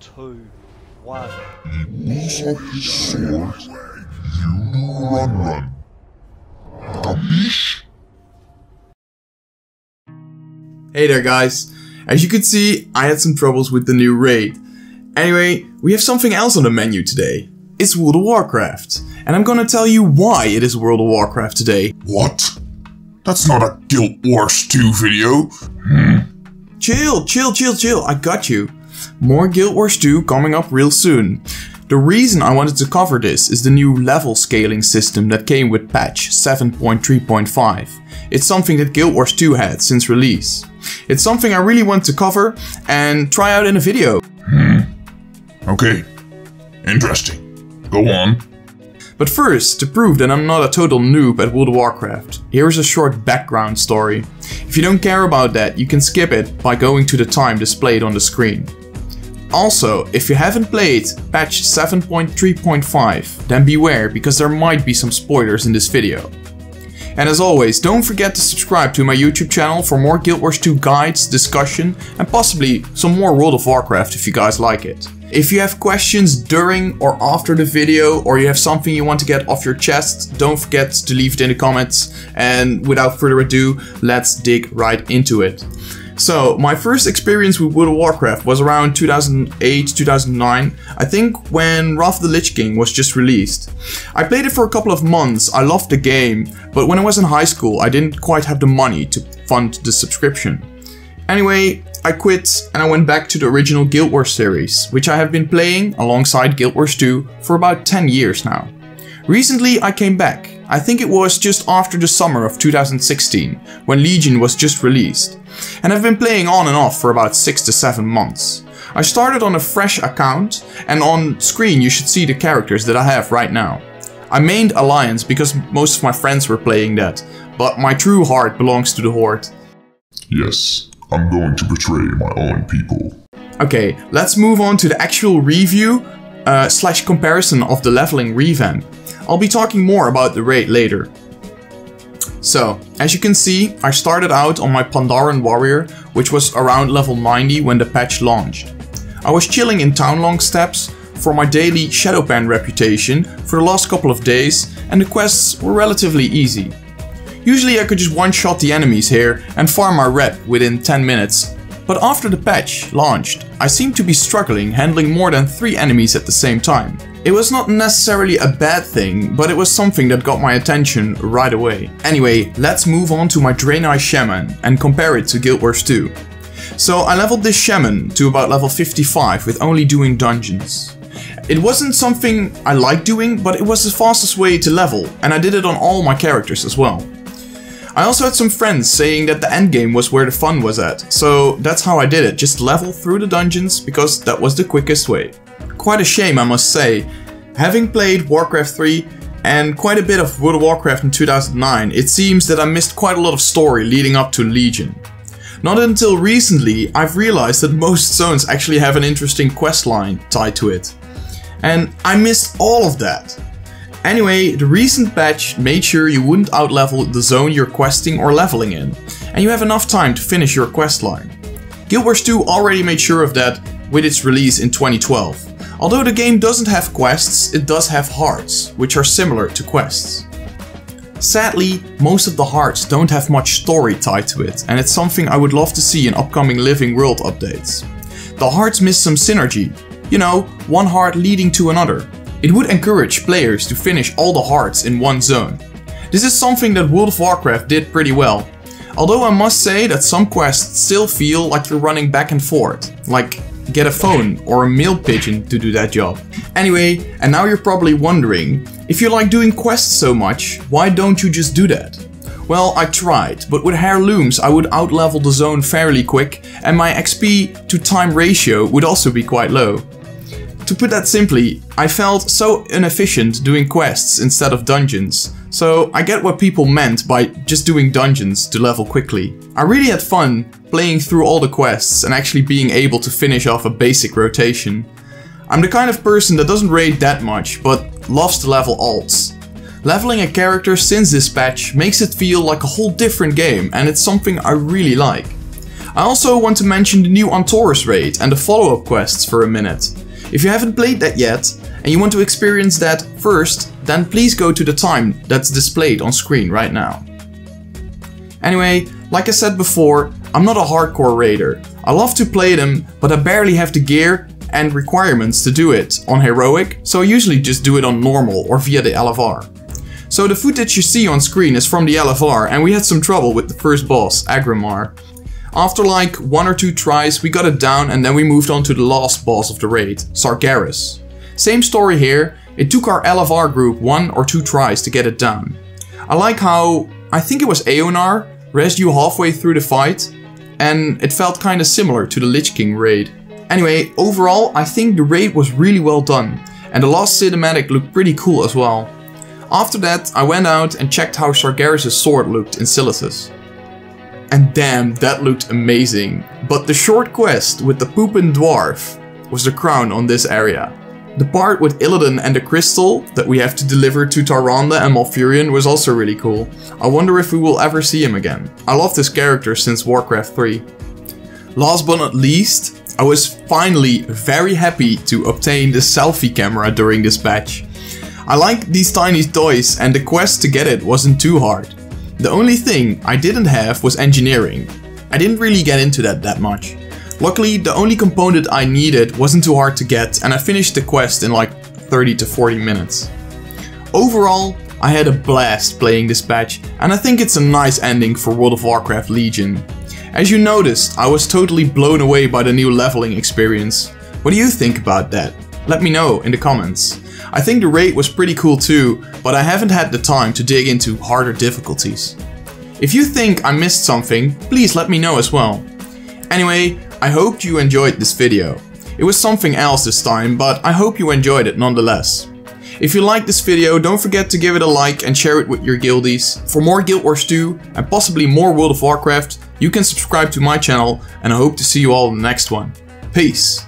2, 1. He pulls out his sword, you run. Capiche? Hey there guys, as you can see I had some troubles with the new raid. Anyway, we have something else on the menu today. It's World of Warcraft, and I'm gonna tell you why it is World of Warcraft today. What? That's not a Guild Wars 2 video. Chill, I got you. More Guild Wars 2 coming up real soon. The reason I wanted to cover this is the new level scaling system that came with patch 7.3.5. It's something that Guild Wars 2 had since release. It's something I really want to cover and try out in a video. Okay, interesting. Go on. But first, to prove that I'm not a total noob at World of Warcraft, here's a short background story. If you don't care about that, you can skip it by going to the time displayed on the screen. Also, if you haven't played patch 7.3.5, then beware, because there might be some spoilers in this video. And as always, don't forget to subscribe to my YouTube channel for more Guild Wars 2 guides, discussion, and possibly some more World of Warcraft if you guys like it. If you have questions during or after the video, or you have something you want to get off your chest, don't forget to leave it in the comments. And without further ado, let's dig right into it. So, my first experience with World of Warcraft was around 2008-2009, I think when Wrath of the Lich King was just released. I played it for a couple of months, I loved the game, but when I was in high school I didn't quite have the money to fund the subscription. Anyway, I quit and I went back to the original Guild Wars series, which I have been playing alongside Guild Wars 2 for about 10 years now. Recently I came back, I think it was just after the summer of 2016, when Legion was just released. And I've been playing on and off for about 6 to 7 months. I started on a fresh account, and on screen you should see the characters that I have right now. I mained Alliance because most of my friends were playing that, but my true heart belongs to the Horde. Yes, I'm going to betray my own people. Okay, let's move on to the actual review / comparison of the leveling revamp. I'll be talking more about the raid later. So, as you can see, I started out on my Pandaren warrior, which was around level 90 when the patch launched. I was chilling in Townlong Steppes for my daily Shadowpan reputation for the last couple of days, and the quests were relatively easy. Usually I could just one-shot the enemies here and farm my rep within 10 minutes, but after the patch launched, I seemed to be struggling handling more than 3 enemies at the same time. It was not necessarily a bad thing, but it was something that got my attention right away. Anyway, let's move on to my Draenei Shaman and compare it to Guild Wars 2. So I leveled this Shaman to about level 55 with only doing dungeons. It wasn't something I liked doing, but it was the fastest way to level, and I did it on all my characters as well. I also had some friends saying that the endgame was where the fun was at, so that's how I did it, just level through the dungeons because that was the quickest way. Quite a shame, I must say. Having played Warcraft 3 and quite a bit of World of Warcraft in 2009, it seems that I missed quite a lot of story leading up to Legion. Not until recently I've realized that most zones actually have an interesting quest line tied to it. And I missed all of that. Anyway, the recent patch made sure you wouldn't outlevel the zone you're questing or leveling in, and you have enough time to finish your quest line. Guild Wars 2 already made sure of that with its release in 2012. Although the game doesn't have quests, it does have hearts, which are similar to quests. Sadly, most of the hearts don't have much story tied to it, and it's something I would love to see in upcoming Living World updates. The hearts miss some synergy, you know, one heart leading to another. It would encourage players to finish all the hearts in one zone. This is something that World of Warcraft did pretty well. Although I must say that some quests still feel like you're running back and forth, like get a phone or a mail pigeon to do that job. Anyway, and now you're probably wondering, if you like doing quests so much, why don't you just do that? Well, I tried, but with heirlooms I would outlevel the zone fairly quick, and my XP to time ratio would also be quite low. To put that simply, I felt so inefficient doing quests instead of dungeons, so I get what people meant by just doing dungeons to level quickly. I really had fun playing through all the quests and actually being able to finish off a basic rotation. I'm the kind of person that doesn't raid that much, but loves to level alts. Leveling a character since this patch makes it feel like a whole different game, and it's something I really like. I also want to mention the new Antorus raid and the follow-up quests for a minute. If you haven't played that yet, and you want to experience that first, then please go to the time that's displayed on screen right now. Anyway, like I said before, I'm not a hardcore raider. I love to play them, but I barely have the gear and requirements to do it on heroic, so I usually just do it on normal or via the L.F.I.E. So the footage you see on screen is from the L.F.I.E, and we had some trouble with the first boss, Agrimar. After like 1 or 2 tries we got it down, and then we moved on to the last boss of the raid, Sargeras. Same story here, it took our L.F.I.E group 1 or 2 tries to get it down. I like how, I think it was Eonar, resed you halfway through the fight, and it felt kinda similar to the Lich King raid. Anyway, overall I think the raid was really well done, and the last cinematic looked pretty cool as well. After that I went out and checked how Sargeras' sword looked in Silicis. And damn, that looked amazing. But the short quest with the poopin' dwarf was the crown on this area. The part with Illidan and the crystal that we have to deliver to Tyrande and Malfurion was also really cool. I wonder if we will ever see him again. I love this character since Warcraft 3. Last but not least, I was finally very happy to obtain the selfie camera during this patch. I like these tiny toys and the quest to get it wasn't too hard. The only thing I didn't have was engineering. I didn't really get into that much. Luckily, the only component I needed wasn't too hard to get, and I finished the quest in like 30 to 40 minutes. Overall, I had a blast playing this patch, and I think it's a nice ending for World of Warcraft Legion. As you noticed, I was totally blown away by the new leveling experience. What do you think about that? Let me know in the comments. I think the raid was pretty cool too, but I haven't had the time to dig into harder difficulties. If you think I missed something, please let me know as well. Anyway, I hope you enjoyed this video. It was something else this time, but I hope you enjoyed it nonetheless. If you liked this video, don't forget to give it a like and share it with your guildies. For more Guild Wars 2 and possibly more World of Warcraft, you can subscribe to my channel, and I hope to see you all in the next one. Peace!